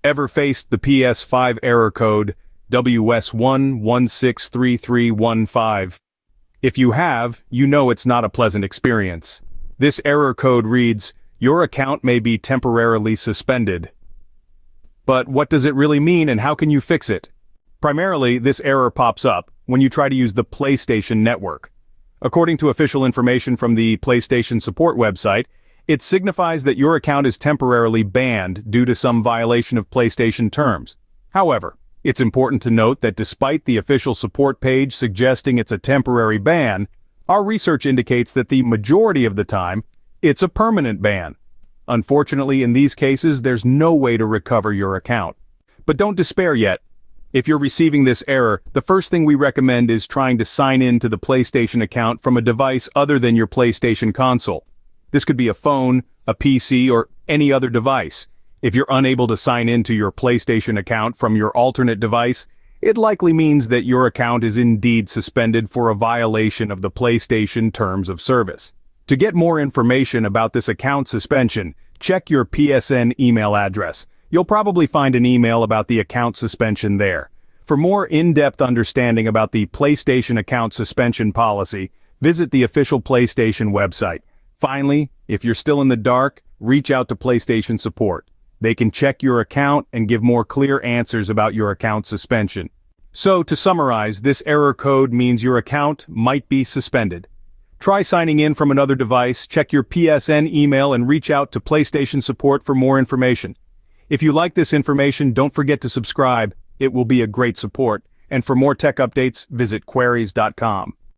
Ever faced the PS5 error code WS-116331-5? If you have, you know it's not a pleasant experience. This error code reads, "Your account may be temporarily suspended." But what does it really mean and how can you fix it? Primarily, this error pops up when you try to use the PlayStation Network. According to official information from the PlayStation support website, it signifies that your account is temporarily banned due to some violation of PlayStation terms. However, it's important to note that despite the official support page suggesting it's a temporary ban, our research indicates that the majority of the time, it's a permanent ban. Unfortunately, in these cases, there's no way to recover your account. But don't despair yet. If you're receiving this error, the first thing we recommend is trying to sign in to the PlayStation account from a device other than your PlayStation console. This could be a phone, a PC, or any other device. If you're unable to sign in to your PlayStation account from your alternate device, it likely means that your account is indeed suspended for a violation of the PlayStation terms of service. To get more information about this account suspension, check your PSN email address. You'll probably find an email about the account suspension there. For more in-depth understanding about the PlayStation account suspension policy, visit the official PlayStation website. Finally, if you're still in the dark, reach out to PlayStation support. They can check your account and give more clear answers about your account suspension. So, to summarize, this error code means your account might be suspended. Try signing in from another device, check your PSN email, and reach out to PlayStation support for more information. If you like this information, don't forget to subscribe. It will be a great support. And for more tech updates, visit queries.com.